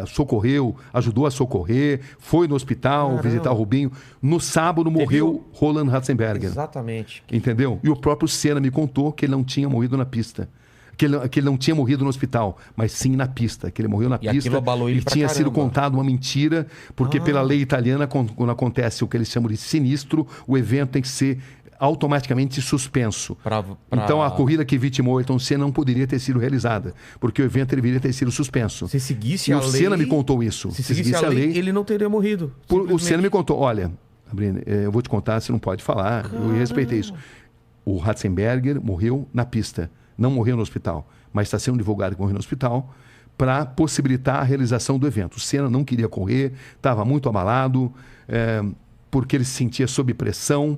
socorreu, ajudou a socorrer, foi no hospital visitar o Rubinho. No sábado morreu Roland Ratzenberger. Exatamente. Entendeu? E o próprio Senna me contou que ele não tinha morrido na pista. Que ele não tinha morrido no hospital, mas sim na pista, que ele morreu na pista. Aquilo abalou ele e pra tinha caramba. sido contado uma mentira, porque pela lei italiana, quando acontece o que eles chamam de sinistro, o evento tem que ser automaticamente suspenso. Então a corrida que vitimou Ayrton Senna não poderia ter sido realizada, porque o evento deveria ter sido suspenso. Se seguisse e a o lei... Senna me contou isso. Se seguisse a lei, ele não teria morrido. O Senna me contou, olha, Sabrina, eu vou te contar, você não pode falar, eu respeitei isso. O Ratzenberger morreu na pista, não morreu no hospital, mas está sendo divulgado que morreu no hospital para possibilitar a realização do evento. O Senna não queria correr, estava muito abalado, porque ele se sentia sob pressão,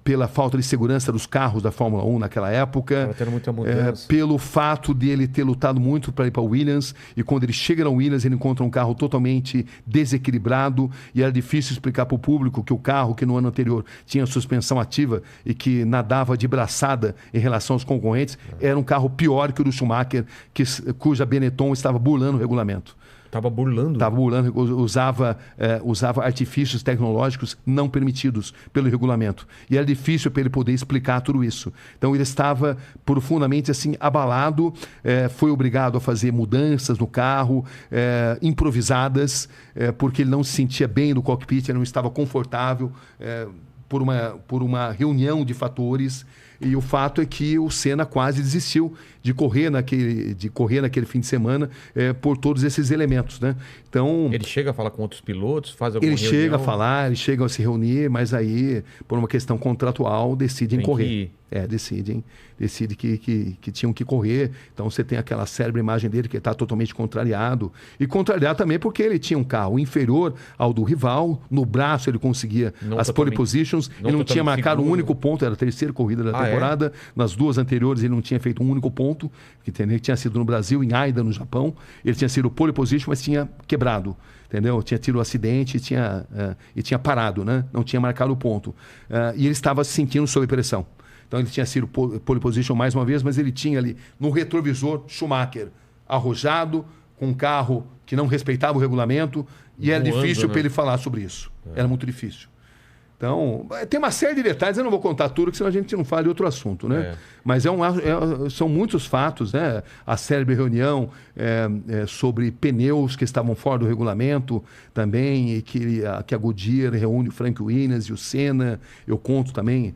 pela falta de segurança dos carros da Fórmula 1 naquela época, muita mudança. pelo fato de ele ter lutado muito para ir para o Williams, e quando ele chega na Williams ele encontra um carro totalmente desequilibrado, e era difícil explicar para o público que o carro que no ano anterior tinha suspensão ativa e que nadava de braçada em relação aos concorrentes, era um carro pior que o do Schumacher, cuja Benetton estava burlando o regulamento. Estava burlando? Estava burlando, usava artifícios tecnológicos não permitidos pelo regulamento. E era difícil para ele poder explicar tudo isso. Então ele estava profundamente assim, abalado, foi obrigado a fazer mudanças no carro, improvisadas, porque ele não se sentia bem no cockpit, ele não estava confortável, por uma reunião de fatores. E o fato é que o Senna quase desistiu de correr naquele fim de semana por todos esses elementos, né? Então, ele chega a falar com outros pilotos, faz alguma reunião? Ele chega a falar, eles chegam a se reunir, mas aí, por uma questão contratual, decidem correr. Decidem que tinham que correr. Então você tem aquela célebre imagem dele que está totalmente contrariado. E contrariado também porque ele tinha um carro inferior ao do rival. No braço ele conseguia as pole positions. Ele não tinha marcado um único ponto. Era a terceira corrida da temporada. Nas duas anteriores ele não tinha feito um único ponto. Ele tinha sido no Brasil, em Aida, no Japão. Ele tinha sido pole position, mas tinha quebrado. Entendeu? Tinha tido um acidente e tinha parado, né? Não tinha marcado o ponto. E ele estava se sentindo sob pressão. Então ele tinha sido pole position mais uma vez, mas ele tinha ali no retrovisor Schumacher arrojado, com um carro que não respeitava o regulamento, e era difícil para ele falar sobre isso. Era muito difícil. Então, tem uma série de detalhes, eu não vou contar tudo, porque senão a gente não fala de outro assunto, né? Mas são muitos fatos, né? A célebre reunião sobre pneus que estavam fora do regulamento também, e que a Goodyear reúne o Frank Williams e o Senna. Eu conto também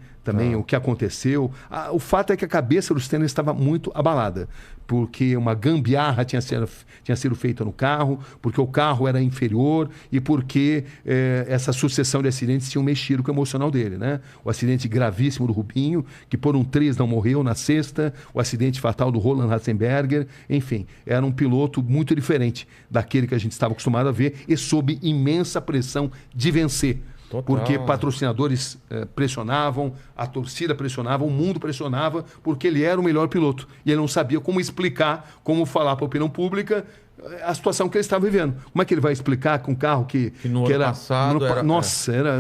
o que aconteceu. O fato é que a cabeça do Senna estava muito abalada, porque uma gambiarra tinha sido feita no carro, porque o carro era inferior e porque essa sucessão de acidentes tinham mexido com o emocional dele, né? O acidente gravíssimo do Rubinho, que por um triz não morreu na sexta, o acidente fatal do Roland Ratzenberger, enfim, era um piloto muito diferente daquele que a gente estava acostumado a ver e sob imensa pressão de vencer. Total. Porque patrocinadores pressionavam, a torcida pressionava, o mundo pressionava, porque ele era o melhor piloto. E ele não sabia como explicar, como falar para a opinião pública a situação que ele estava vivendo. Como é que ele vai explicar com um carro que no ano passado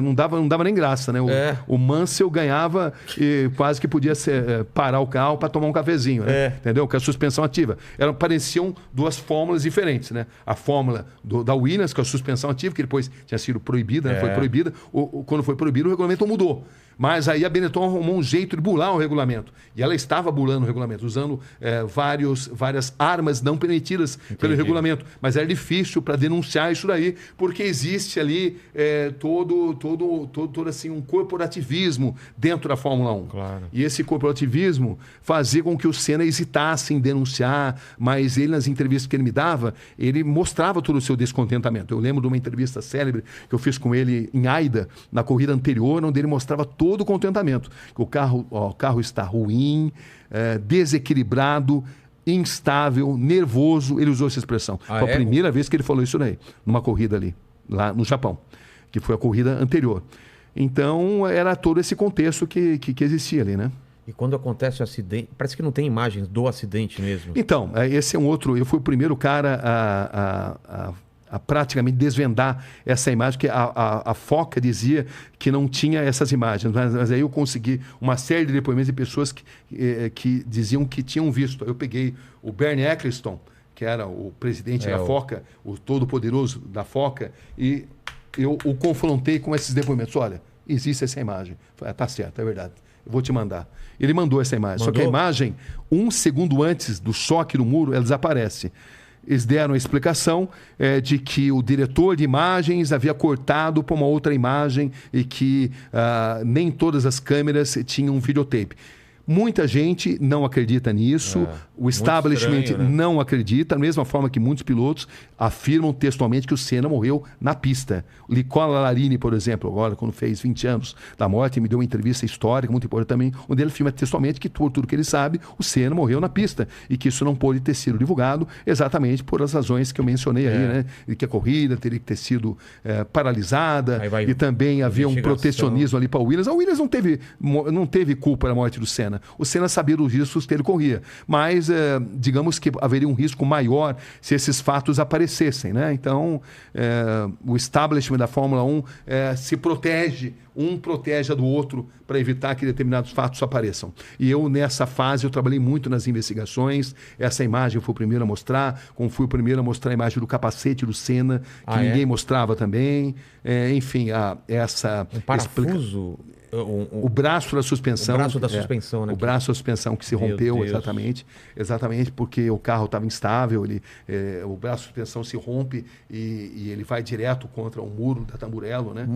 não dava nem graça, né? O Mansell ganhava e quase que podia parar o carro para tomar um cafezinho, né? Entendeu? Com a suspensão ativa. Pareciam duas fórmulas diferentes, né? A fórmula da Williams, com a suspensão ativa, que depois tinha sido proibida, né? Foi proibida. Quando foi proibido, o regulamento mudou. Mas aí a Benetton arrumou um jeito de burlar o regulamento. E ela estava burlando o regulamento, usando várias armas não permitidas pelo regulamento. Mas era difícil para denunciar isso daí, porque existe ali todo assim, um corporativismo dentro da Fórmula 1. Claro. E esse corporativismo fazia com que o Senna hesitasse em denunciar, mas ele, nas entrevistas que ele me dava, ele mostrava todo o seu descontentamento. Eu lembro de uma entrevista célebre que eu fiz com ele em Aida, na corrida anterior, onde ele mostrava todo o contentamento. Que o carro está ruim, desequilibrado, instável, nervoso. Ele usou essa expressão. Foi a primeira vez que ele falou isso daí, numa corrida ali, lá no Japão, que foi a corrida anterior. Então, era todo esse contexto que existia ali, né? E quando acontece o acidente, parece que não tem imagens do acidente mesmo. Então, esse é um outro... Eu fui o primeiro cara a praticamente desvendar essa imagem, que a Foca dizia que não tinha essas imagens, mas aí eu consegui uma série de depoimentos de pessoas que diziam que tinham visto. Eu peguei o Bernie Ecclestone, que era o presidente da FOCA, o todo-poderoso da FOCA, e eu o confrontei com esses depoimentos. Olha, existe essa imagem. Falei, tá certo, é verdade. Eu vou te mandar. Ele mandou essa imagem. Só que a imagem, 1 segundo antes do choque no muro, ela desaparece. Eles deram a explicação de que o diretor de imagens havia cortado para uma outra imagem e que nem todas as câmeras tinham um videotape. Muita gente não acredita nisso, o establishment estranho, né? Não acredita, da mesma forma que muitos pilotos afirmam textualmente que o Senna morreu na pista. Nicola Larini, por exemplo, agora quando fez 20 anos da morte, me deu uma entrevista histórica muito importante também, onde ele afirma textualmente que, por tudo que ele sabe, o Senna morreu na pista e que isso não pôde ter sido divulgado exatamente por as razões que eu mencionei aí, né? E que a corrida teria que ter sido paralisada e também havia um protecionismo ali para o Williams. A Williams não teve culpa da morte do Senna. O Senna sabia dos riscos que ele corria, mas digamos que haveria um risco maior se esses fatos aparecessem, né? Então, o establishment da Fórmula 1 se protege, um protege a do outro para evitar que determinados fatos apareçam. E eu, nessa fase, eu trabalhei muito nas investigações. Essa imagem eu fui o primeiro a mostrar, como fui o primeiro a mostrar a imagem do capacete do Senna, que ninguém mostrava também. Enfim, essa... Um parafuso... O braço da suspensão. O braço da suspensão, né? O braço da suspensão que se rompeu, exatamente porque o carro estava instável, o braço da suspensão se rompe e ele vai direto contra o muro da Tamburello, né?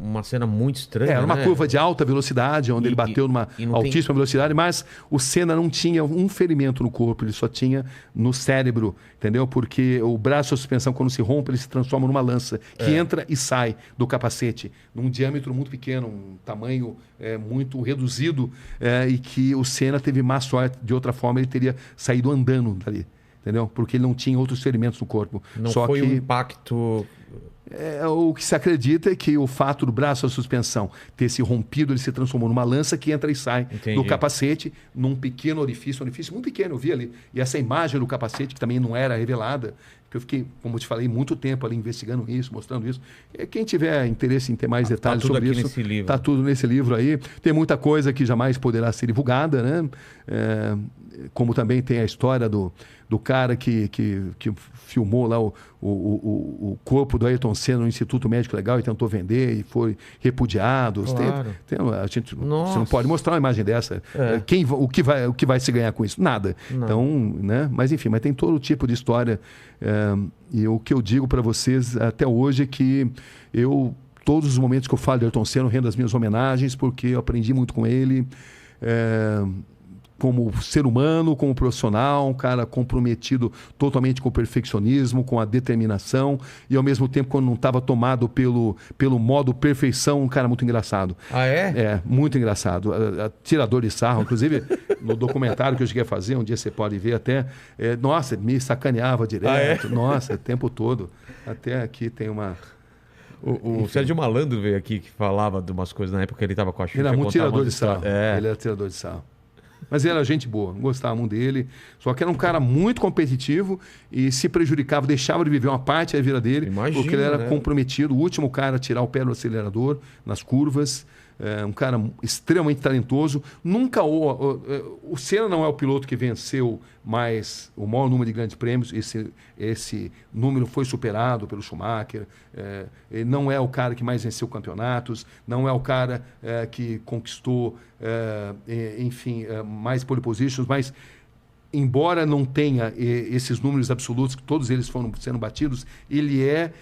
Uma cena muito estranha, era uma curva de alta velocidade, onde ele bateu numa altíssima velocidade, mas o Senna não tinha um ferimento no corpo, ele só tinha no cérebro, entendeu? Porque o braço da suspensão, quando se rompe, ele se transforma numa lança, que entra e sai do capacete, num diâmetro muito pequeno, um tamanho muito reduzido, e que o Senna teve má sorte. De outra forma, ele teria saído andando dali, entendeu? Porque ele não tinha outros ferimentos no corpo. Não foi um impacto... O que se acredita é que o fato do braço da suspensão ter se rompido, ele se transformou numa lança que entra e sai do capacete, num pequeno orifício muito pequeno, eu vi ali. E essa imagem do capacete, que também não era revelada, que eu fiquei, como eu te falei, muito tempo ali investigando isso, mostrando isso. Quem tiver interesse em ter mais detalhes sobre isso, está tudo nesse livro aí. Tem muita coisa que jamais poderá ser divulgada, né? Como também tem a história do cara que filmou lá o corpo do Ayrton Senna no Instituto Médico Legal e tentou vender e foi repudiado. Claro. Você não pode mostrar uma imagem dessa. O que vai se ganhar com isso? Nada. Não. Então, né? Mas enfim, mas tem todo tipo de história. E o que eu digo para vocês até hoje é que todos os momentos que eu falo de Ayrton Senna, eu rendo as minhas homenagens, porque eu aprendi muito com ele. Como ser humano, como profissional, um cara comprometido totalmente com o perfeccionismo, com a determinação e, ao mesmo tempo, quando não estava tomado pelo modo perfeição, um cara muito engraçado. Ah, é? Muito engraçado. Tirador de sarro, inclusive, no documentário que eu cheguei a fazer, um dia você pode ver até, nossa, me sacaneava direto, nossa, o tempo todo. Até aqui tem uma... O Sérgio Malandro veio aqui, que falava de umas coisas na época que ele estava com a Xuxa. Ele era muito tirador de sarro. Ele era tirador de sarro. Mas ele era gente boa, não gostava muito dele. Só que era um cara muito competitivo e se prejudicava, deixava de viver uma parte da vida dele. Imagina, porque ele era comprometido, o último cara a tirar o pé do acelerador nas curvas. Um cara extremamente talentoso. Nunca o Senna não é o piloto que venceu mais o maior número de grandes prêmios. Esse número foi superado pelo Schumacher. Ele não é o cara que mais venceu campeonatos. Não é o cara que conquistou, mais pole positions. Mas, embora não tenha esses números absolutos, que todos eles foram sendo batidos, ele é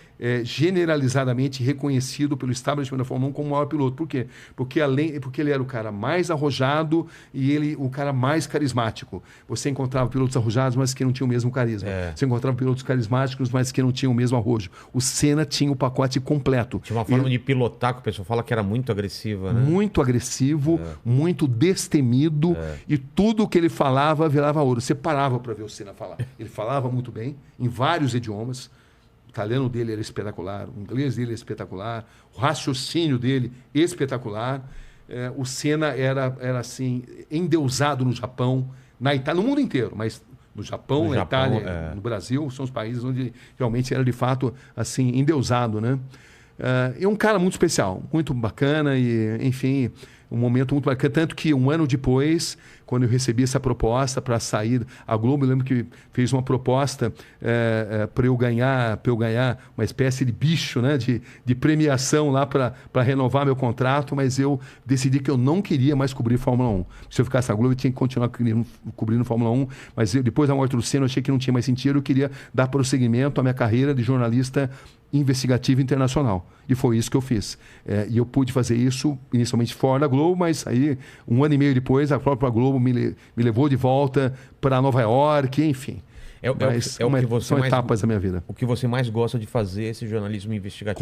generalizadamente reconhecido pelo establishment da Fórmula 1 como o maior piloto. Por quê? Porque ele era o cara mais arrojado e o cara mais carismático. Você encontrava pilotos arrojados, mas que não tinham o mesmo carisma. Você encontrava pilotos carismáticos, mas que não tinham o mesmo arrojo. O Senna tinha o pacote completo. Tinha uma forma de pilotar que o pessoal fala que era muito agressiva, né? Muito agressivo, muito destemido, e tudo que ele falava virava ouro. Você parava para ver o Senna falar. Ele falava muito bem, em vários idiomas. O italiano dele era espetacular, o inglês dele era espetacular, o raciocínio dele espetacular. O Senna era assim, endeusado no Japão, na Itália, no mundo inteiro, mas no Japão, na Itália, no Brasil, são os países onde realmente era de fato assim, endeusado, né? É um cara muito especial, muito bacana e, enfim, um momento muito marcante. Tanto que um ano depois, quando eu recebi essa proposta para sair, a Globo, eu lembro que fez uma proposta para eu ganhar uma espécie de bicho, né, de premiação lá para renovar meu contrato, mas eu decidi que eu não queria mais cobrir Fórmula 1. Se eu ficasse na Globo, eu tinha que continuar cobrindo Fórmula 1, mas depois da morte do Senna, eu achei que não tinha mais sentido, eu queria dar prosseguimento à minha carreira de jornalista investigativo internacional. E foi isso que eu fiz. E eu pude fazer isso inicialmente fora da Globo, mas aí, um ano e meio depois, a própria Globo me levou de volta para Nova York, enfim. São etapas da minha vida. O que você mais gosta de fazer, esse jornalismo investigativo?